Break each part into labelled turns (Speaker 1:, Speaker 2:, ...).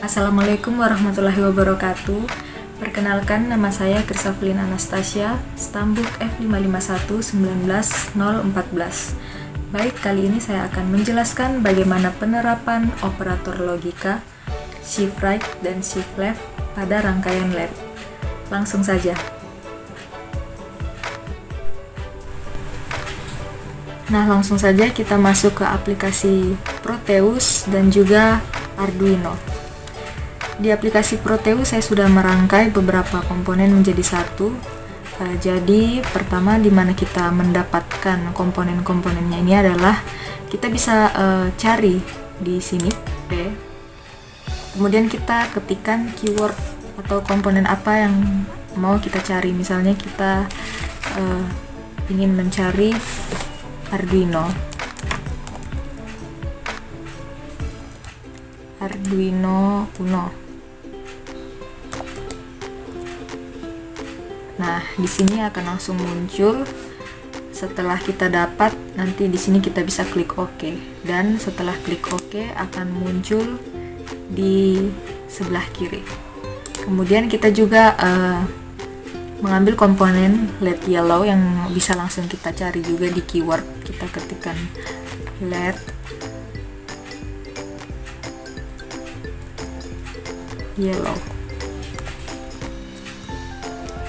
Speaker 1: Assalamualaikum warahmatullahi wabarakatuh. Perkenalkan, nama saya Krisaflin Anastasia, Stambuk F551919014. Baik, kali ini saya akan menjelaskan bagaimana penerapan operator logika, shift right dan shift left pada rangkaian LED. Langsung saja. Nah, langsung saja kita masuk ke aplikasi Proteus dan juga Arduino. Di aplikasi Proteus saya sudah merangkai beberapa komponen menjadi satu. Jadi pertama di mana kita mendapatkan komponen-komponennya ini adalah kita bisa cari di sini. Oke. Kemudian kita ketikkan keyword atau komponen apa yang mau kita cari. Misalnya kita ingin mencari Arduino Uno. Nah, di sini akan langsung muncul. Setelah kita dapat, nanti di sini kita bisa klik OK. Dan setelah klik OK akan muncul di sebelah kiri. Kemudian kita juga mengambil komponen LED yellow yang bisa langsung kita cari juga di keyword. Kita ketikkan LED yellow.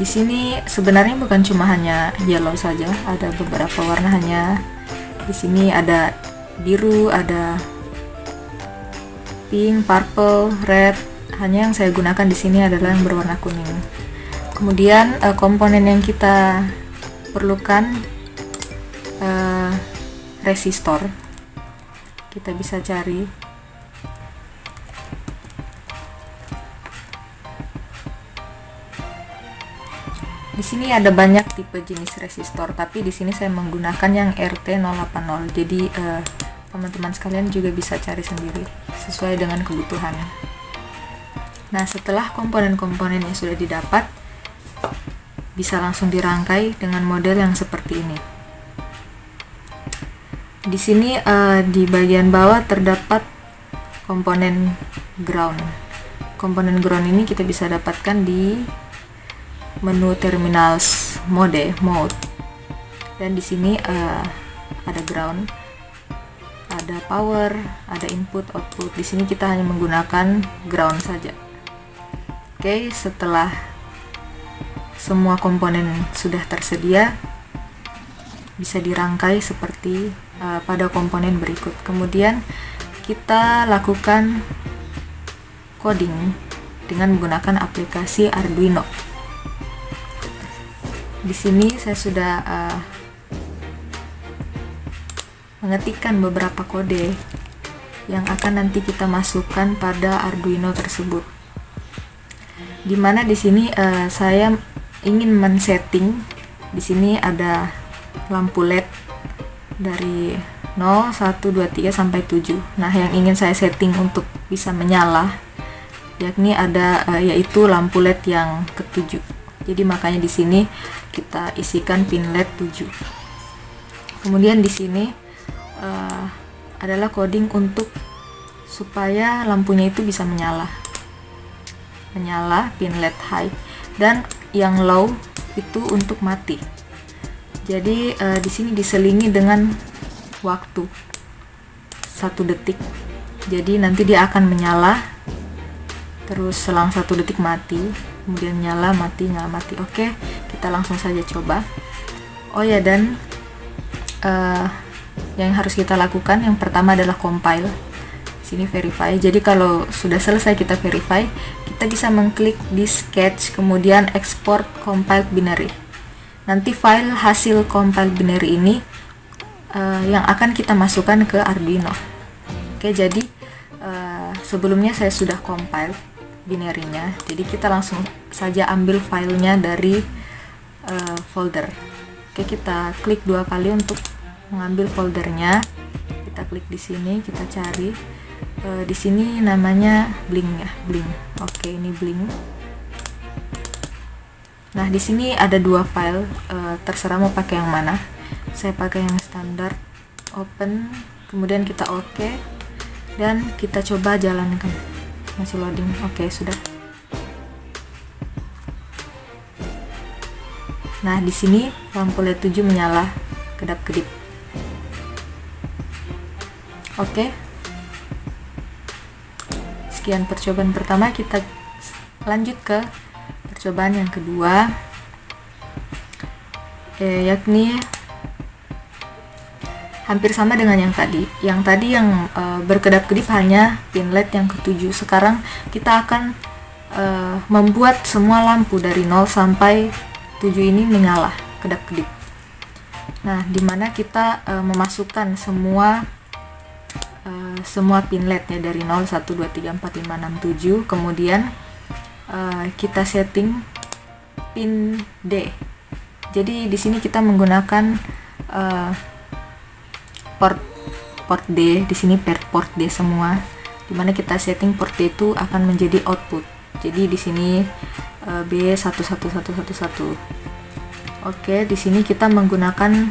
Speaker 1: Di sini sebenarnya bukan cuma hanya yellow saja, ada beberapa warna. Hanya di sini ada biru, ada pink, purple, red. Hanya yang saya gunakan di sini adalah yang berwarna kuning. Kemudian komponen yang kita perlukan resistor. Kita bisa cari. Di sini ada banyak tipe jenis resistor, tapi di sini saya menggunakan yang RT080. Jadi teman-teman sekalian juga bisa cari sendiri sesuai dengan kebutuhan. Nah, setelah komponen-komponen yang sudah didapat, bisa langsung dirangkai dengan model yang seperti ini. Di sini di bagian bawah terdapat komponen ground. Komponen ground ini kita bisa dapatkan di menu terminals mode. Dan di sini ada ground, ada power, ada input, output. Di sini kita hanya menggunakan ground saja. Oke, setelah semua komponen sudah tersedia, bisa dirangkai seperti pada komponen berikut. Kemudian kita lakukan coding dengan menggunakan aplikasi Arduino. Di sini saya sudah mengetikkan beberapa kode yang akan nanti kita masukkan pada Arduino tersebut. Dimana di sini saya ingin men-setting. Di sini ada lampu LED dari 0, 1, 2, 3 sampai 7. Nah, yang ingin saya setting untuk bisa menyala yakni ada yaitu lampu LED yang ke-7. Jadi makanya di sini kita isikan pin LED 7. Kemudian di sini adalah coding untuk supaya lampunya itu bisa menyala pin LED high, dan yang low itu untuk mati. Jadi di sini diselingi dengan waktu 1 detik. Jadi nanti dia akan menyala, terus selang 1 detik mati, kemudian nyala, mati, nyala, mati. Oke, kita langsung saja coba. Oh ya, dan yang harus kita lakukan yang pertama adalah compile. Di sini verify. Jadi kalau sudah selesai kita verify, kita bisa mengklik di sketch, kemudian export compiled binary. Nanti file hasil compiled binary ini yang akan kita masukkan ke Arduino. Oke, jadi sebelumnya saya sudah compile binary-nya. Jadi kita langsung saja ambil filenya dari folder. Oke, kita klik 2 kali untuk mengambil foldernya. Kita klik di sini, kita cari. Di sini namanya Blink ya, Blink. Oke, ini Blink. Nah, di sini ada 2 file, terserah mau pakai yang mana. Saya pakai yang standar. Open, kemudian kita OK, dan kita coba jalankan. masih loading. Oke, sudah. Nah, di sini lampu LED 7 menyala kedap-kedip. Oke. Sekian percobaan pertama, kita lanjut ke percobaan yang kedua, yakni hampir sama dengan yang tadi. Yang tadi yang berkedap-kedip hanya pin LED yang ke-7. Sekarang kita akan membuat semua lampu dari 0 sampai 7 ini menyala kedap-kedip. Nah, dimana kita memasukkan semua pin LED ya, dari 0, 1, 2, 3, 4, 5, 6, 7. Kemudian kita setting pin D. Jadi di sini kita menggunakan port D. Di sini port D semua, dimana kita setting port D itu akan menjadi output. Jadi di sini B111111. Oke, di sini kita menggunakan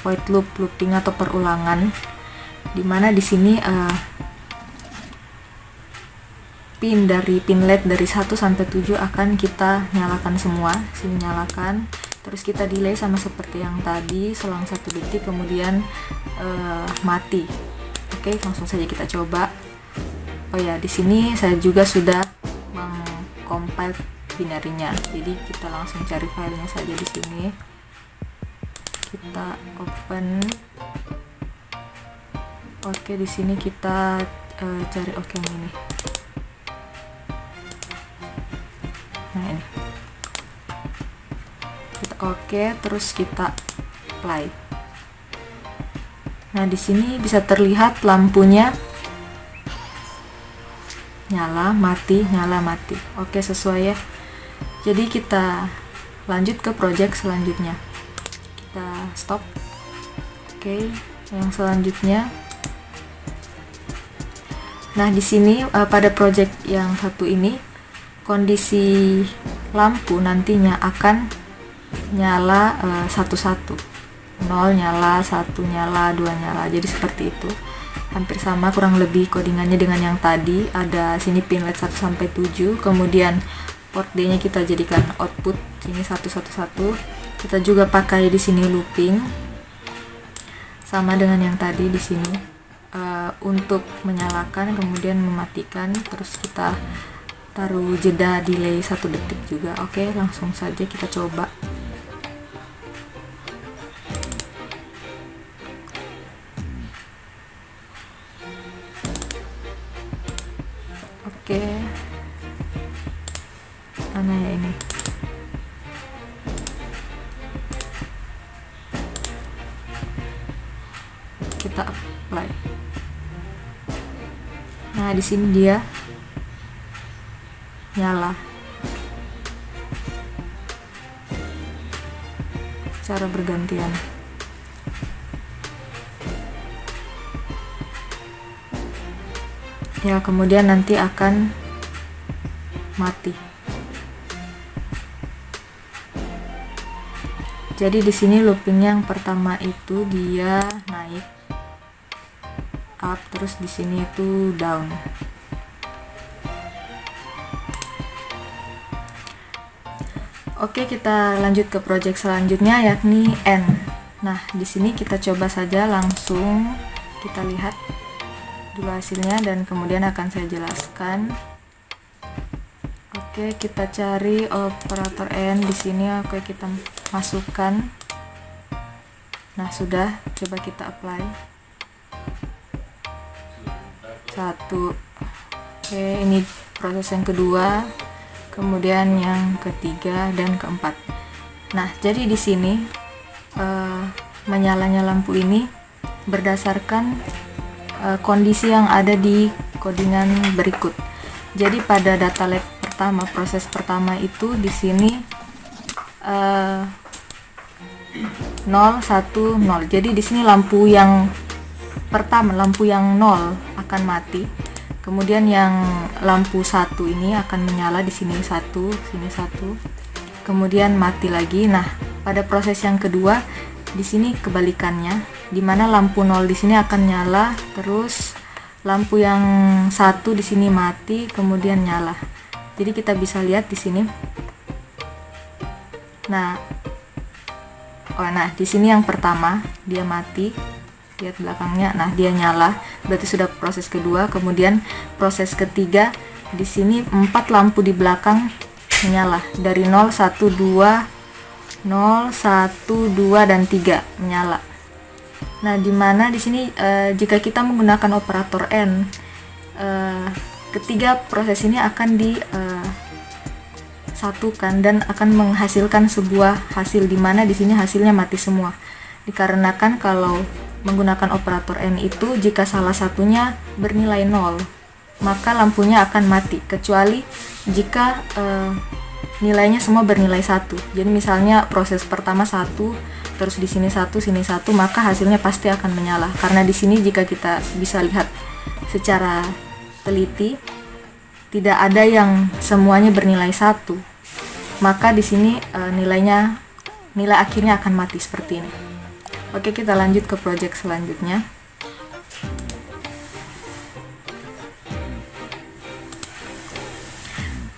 Speaker 1: void looping atau perulangan, dimana di sini pin LED dari 1 sampai 7 akan kita nyalakan semua. Sini nyalakan, terus kita delay sama seperti yang tadi selang 1 detik, kemudian mati. Oke, langsung saja kita coba. Oh ya, di sini saya juga sudah mengcompile binary-nya. Jadi kita langsung cari filenya saja di sini. Kita open. Oke, di sini kita cari yang ini. Nah, ini. Kita terus kita apply. Nah, di sini bisa terlihat lampunya nyala, mati, nyala, mati. Oke, sesuai ya. Jadi kita lanjut ke project selanjutnya. Kita stop. Oke, yang selanjutnya. Nah, di sini pada project yang satu ini kondisi lampu nantinya akan nyala satu-satu. 0 nyala, 1 nyala, 2 nyala. Jadi seperti itu. Hampir sama kurang lebih codingannya dengan yang tadi. Ada sini pin LED 1 sampai 7, kemudian port D-nya kita jadikan output. Sini 111. Kita juga pakai di sini looping. Sama dengan yang tadi di sini. Untuk menyalakan kemudian mematikan, terus kita taruh jeda delay 1 detik juga. Oke, langsung saja kita coba. Oke, mana ya ini? Kita apply. Nah, di sini dia nyala. Cara bergantian. Ya, kemudian nanti akan mati. Jadi di sini looping yang pertama itu dia naik up, terus di sini itu down. Oke, kita lanjut ke project selanjutnya yakni N. Nah, di sini kita coba saja, langsung kita lihat dulu hasilnya dan kemudian akan saya jelaskan. Oke, kita cari operator N di sini. Oke, kita masukkan. Nah, sudah, coba kita apply. 1. Oke, ini proses yang kedua, kemudian yang ketiga dan keempat. Nah, jadi di sini menyalanya lampu ini berdasarkan kondisi yang ada di codingan berikut. Jadi pada data lab pertama, proses pertama itu di sini 0, 1, 0. Jadi di sini lampu yang pertama, lampu yang 0 akan mati. Kemudian yang lampu 1 ini akan menyala, di sini 1, sini 1. Kemudian mati lagi. Nah, pada proses yang kedua di sini kebalikannya, di mana lampu 0 di sini akan nyala terus lampu yang satu di sini mati kemudian nyala. Jadi kita bisa lihat di sini. Nah, di sini yang pertama dia mati, lihat belakangnya. Nah, dia nyala, berarti sudah proses kedua. Kemudian proses ketiga, di sini 4 lampu di belakang menyala dari 0, 1, 2, 0, 1, 2 dan 3 menyala. Nah, dimana di sini jika kita menggunakan operator N, ketiga proses ini akan disatukan dan akan menghasilkan sebuah hasil, dimana di sini hasilnya mati semua. Dikarenakan kalau menggunakan operator N itu, jika salah satunya bernilai 0, maka lampunya akan mati, kecuali jika nilainya semua bernilai 1. Jadi misalnya proses pertama 1, terus di sini 1, sini 1, maka hasilnya pasti akan menyala. Karena di sini jika kita bisa lihat secara teliti, tidak ada yang semuanya bernilai 1. Maka di sini nilai akhirnya akan mati seperti ini. Oke, kita lanjut ke project selanjutnya.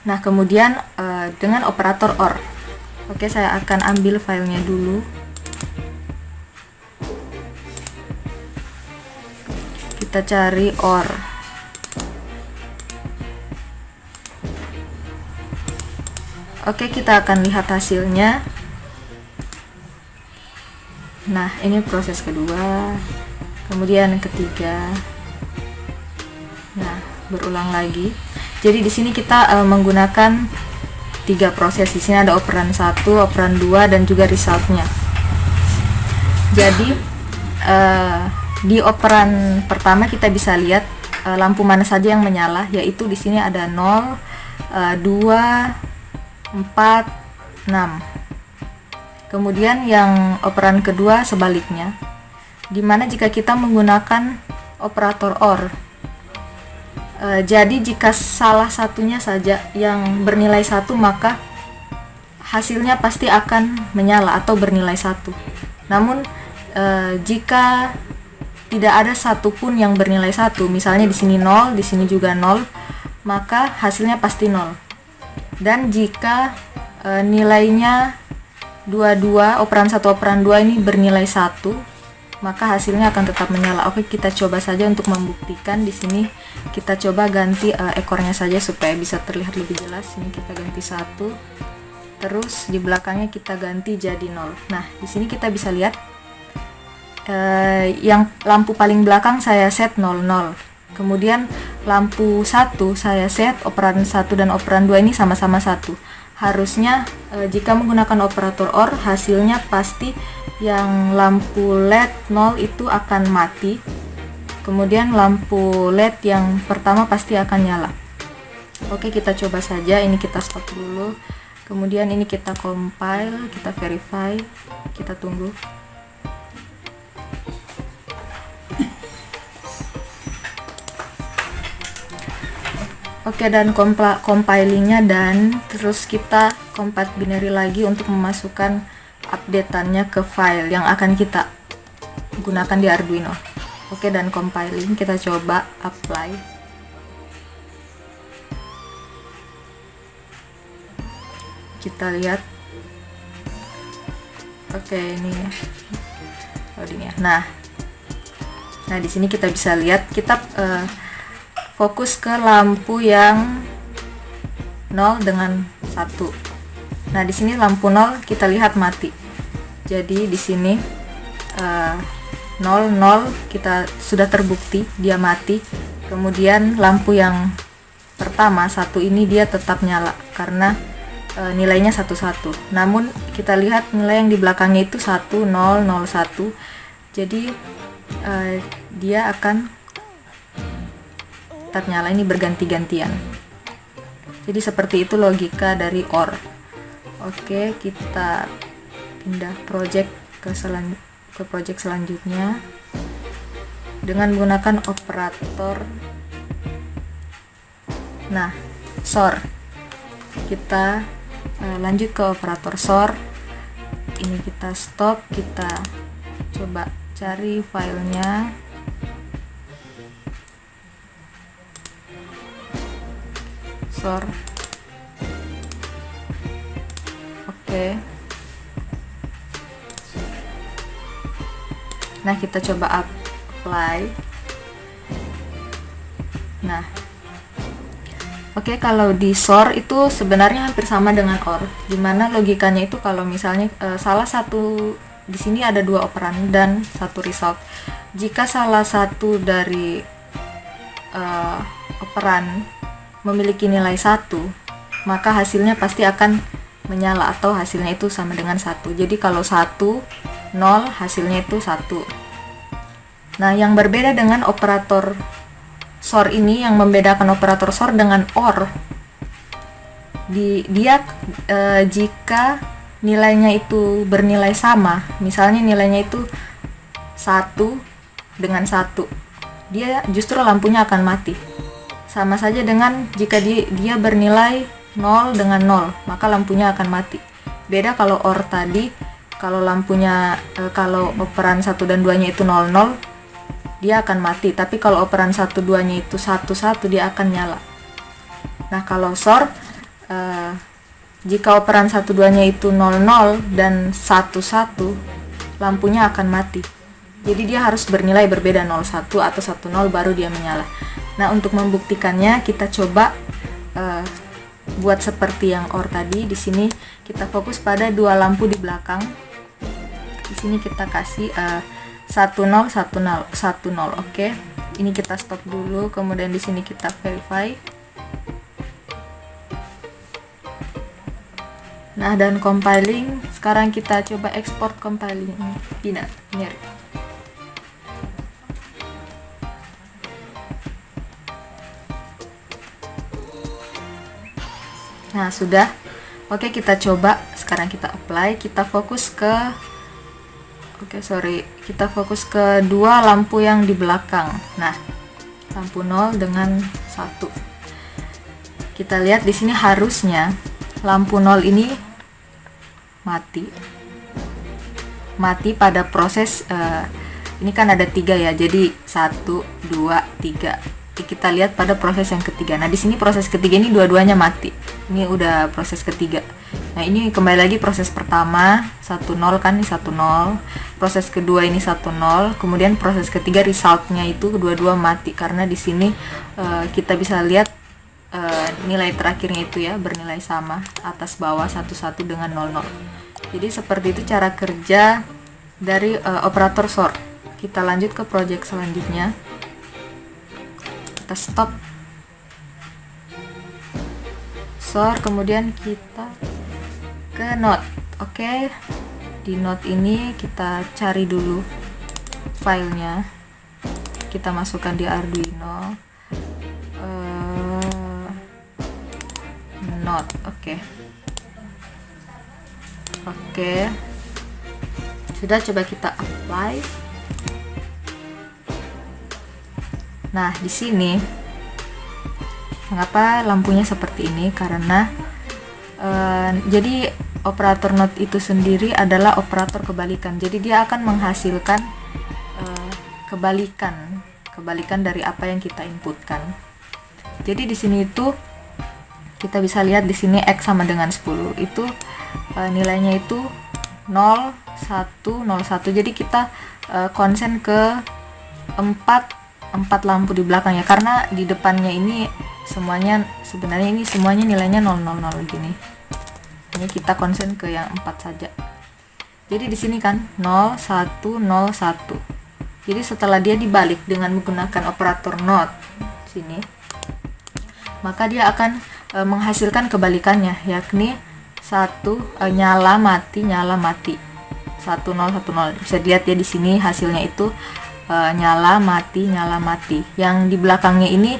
Speaker 1: Nah, kemudian dengan operator OR. Oke, saya akan ambil filenya dulu. Kita cari OR. Oke, kita akan lihat hasilnya. Nah, ini proses kedua, kemudian ketiga. Nah, berulang lagi. Jadi di sini kita menggunakan 3 proses. Di sini ada operan 1, operan 2 dan juga resultnya. Jadi di operan pertama kita bisa lihat lampu mana saja yang menyala, yaitu di sini ada 0, 2, 4, 6. Kemudian yang operan kedua sebaliknya, dimana jika kita menggunakan operator OR, jadi jika salah satunya saja yang bernilai 1, maka hasilnya pasti akan menyala atau bernilai 1. Namun jika tidak ada satupun yang bernilai 1, misalnya di sini 0, di sini juga 0, maka hasilnya pasti 0. Dan jika nilainya dua-dua, operan 1 operan 2 ini bernilai 1, maka hasilnya akan tetap menyala. Oke, kita coba saja untuk membuktikan. Di sini kita coba ganti ekornya saja supaya bisa terlihat lebih jelas. Ini kita ganti 1, terus di belakangnya kita ganti jadi 0. Nah, di sini kita bisa lihat yang lampu paling belakang saya set 00. Kemudian lampu 1 saya set operan 1 dan operan 2 ini sama-sama 1. Harusnya jika menggunakan operator OR, hasilnya pasti yang lampu LED 0 itu akan mati. Kemudian lampu LED yang pertama pasti akan nyala. Oke, kita coba saja. Ini kita stop dulu. Kemudian ini kita compile, kita verify, kita tunggu. Oke, dan compilingnya, dan terus kita compat binary lagi untuk memasukkan updateannya ke file yang akan kita gunakan di Arduino. Oke, dan compiling, kita coba apply. Kita lihat. Oke, ini loadingnya. Nah, di sini kita bisa lihat kita fokus ke lampu yang 0 dengan 1. Nah, di sini lampu 0 kita lihat mati. Jadi di sini 0 0 kita sudah terbukti dia mati. Kemudian lampu yang pertama 1 ini dia tetap nyala karena nilainya 1 1. Namun kita lihat nilai yang di belakangnya itu 1 0 0 1. Jadi dia akan tetap nyala, ini berganti-gantian. Jadi seperti itu logika dari OR. Oke, kita pindah project ke project selanjutnya dengan menggunakan operator. Nah, SOR. Kita lanjut ke operator SOR. Ini kita stop, kita coba cari filenya. sort. Oke. Nah, kita coba apply. Nah, oke, kalau di sort itu sebenarnya hampir sama dengan OR. Dimana logikanya itu kalau misalnya salah satu di sini ada 2 operan dan 1 result. Jika salah satu dari operan memiliki nilai 1, maka hasilnya pasti akan menyala atau hasilnya itu sama dengan 1. Jadi kalau 1, 0, hasilnya itu 1. Nah, yang berbeda dengan operator sort ini, yang membedakan operator sort dengan OR, jika nilainya itu bernilai sama, misalnya nilainya itu 1 dengan 1, dia justru lampunya akan mati. Sama saja dengan jika dia bernilai 0 dengan 0, maka lampunya akan mati. Beda kalau OR tadi, kalau lampunya kalau operan 1 dan 2 nya itu 0, 0, dia akan mati. Tapi kalau operan 1, 2 nya itu 1, 1, dia akan nyala. Nah, kalau sort, jika operan 1, 2 nya itu 0, 0 dan 1, 1, lampunya akan mati. Jadi dia harus bernilai berbeda, 0, 1 atau 1, 0, baru dia menyala. Nah, untuk membuktikannya kita coba buat seperti yang OR tadi. Di sini kita fokus pada 2 lampu di belakang. Di sini kita kasih 1, 0, 1, 0, 1, 0. Oke. Ini kita stop dulu, kemudian di sini kita verify. Nah, dan compiling. Sekarang kita coba export compiling binary. Nah, sudah. Oke, kita coba. Sekarang kita apply. Kita fokus ke kita fokus ke 2 lampu yang di belakang. Nah, lampu 0 dengan 1. Kita lihat di sini harusnya lampu 0 ini mati pada proses ini kan ada 3 ya. Jadi 1, 2, 3. Kita lihat pada proses yang ketiga. Nah, di sini proses ketiga ini dua-duanya mati. Ini udah proses ketiga. Nah, ini kembali lagi proses pertama 1, 0 kan, ini 1, 0. Proses kedua ini 1, 0. Kemudian proses ketiga resultnya itu kedua-dua mati karena di sini kita bisa lihat nilai terakhirnya itu ya bernilai sama, atas bawah 1, 1 dengan 0, 0. Jadi seperti itu cara kerja dari operator sort. Kita lanjut ke project selanjutnya. Kita stop sort, kemudian kita ke node. Oke, di node ini kita cari dulu filenya, kita masukkan di Arduino node. Oke, sudah, coba kita apply. Nah, di sini mengapa lampunya seperti ini? Karena jadi operator node itu sendiri adalah operator kebalikan. Jadi dia akan menghasilkan kebalikan dari apa yang kita inputkan. Jadi di sini itu kita bisa lihat di sini X sama dengan 10. Itu nilainya itu 0, 1, 0, 1. Jadi kita konsen ke 4 lampu di belakang ya, karena di depannya ini semuanya sebenarnya ini semuanya nilainya 0, 0, 0 gini. Ini kita konsen ke yang 4 saja. Jadi di sini kan 0, 1, 0, 1. Jadi setelah dia dibalik dengan menggunakan operator NOT sini, maka dia akan menghasilkan kebalikannya, yakni 1 nyala mati 1, 0, 1, 0. Bisa dilihat ya di sini hasilnya itu nyala mati. Yang di belakangnya ini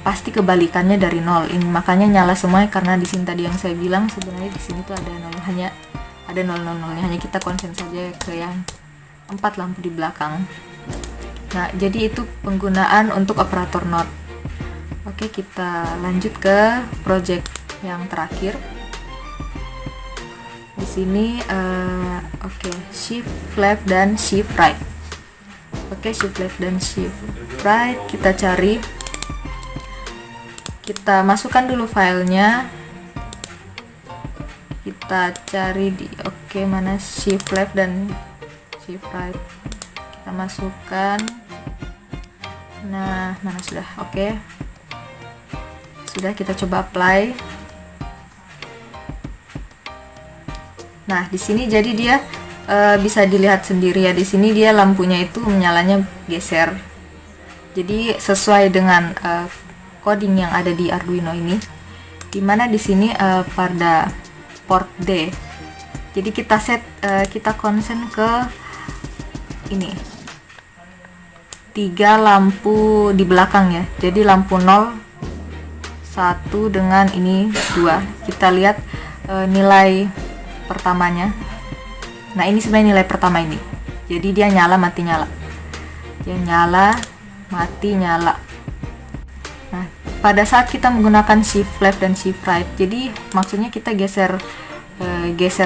Speaker 1: pasti kebalikannya dari 0. Ini makanya nyala semua, karena di sini tadi yang saya bilang sebenarnya di sini tuh ada 0, hanya ada 0, 0, 0. Hanya kita konsen saja ke yang 4 lampu di belakang. Nah, jadi itu penggunaan untuk operator NOT. Oke, kita lanjut ke project yang terakhir. Di sini shift left dan shift right. Oke, shift left dan shift right kita cari. kita masukkan dulu filenya, kita cari di mana shift left dan shift right, kita masukkan. Nah, mana sudah? Sudah, kita coba apply. Nah, di sini jadi dia bisa dilihat sendiri ya, di sini dia lampunya itu menyalanya geser. Jadi sesuai dengan coding yang ada di Arduino ini, dimana di sini pada port D. Jadi kita konsen ke ini 3 lampu di belakang ya. Jadi lampu 0, 1 dengan ini 2. Kita lihat nilai pertamanya. Nah, ini sebenarnya nilai pertama ini. Jadi dia nyala mati nyala. Dia nyala mati nyala. Nah, pada saat kita menggunakan shift left dan shift right, jadi maksudnya kita geser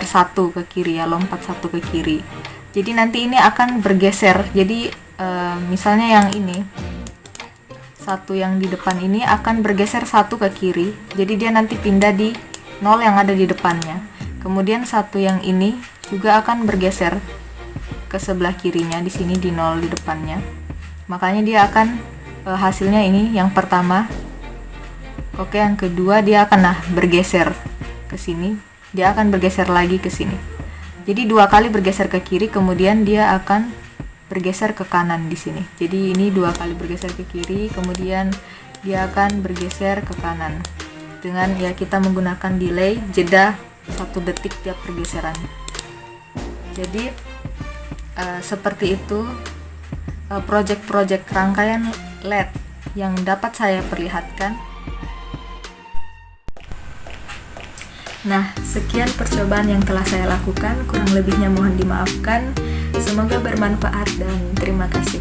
Speaker 1: satu ke kiri ya, lompat satu ke kiri. Jadi nanti ini akan bergeser. Jadi misalnya yang ini, satu yang di depan ini akan bergeser satu ke kiri. Jadi dia nanti pindah di 0 yang ada di depannya. Kemudian satu yang ini juga akan bergeser ke sebelah kirinya, di sini di 0 di depannya. Makanya dia akan hasilnya ini yang pertama. Yang kedua dia akan bergeser ke sini, dia akan bergeser lagi ke sini. Jadi 2 kali bergeser ke kiri, kemudian dia akan bergeser ke kanan di sini. Jadi ini 2 kali bergeser ke kiri, kemudian dia akan bergeser ke kanan. Dengan ya kita menggunakan delay, jeda 1 detik tiap pergeseran. Jadi seperti itu project-project rangkaian LED yang dapat saya perlihatkan. Nah, sekian percobaan yang telah saya lakukan, kurang lebihnya mohon dimaafkan. Semoga bermanfaat dan terima kasih.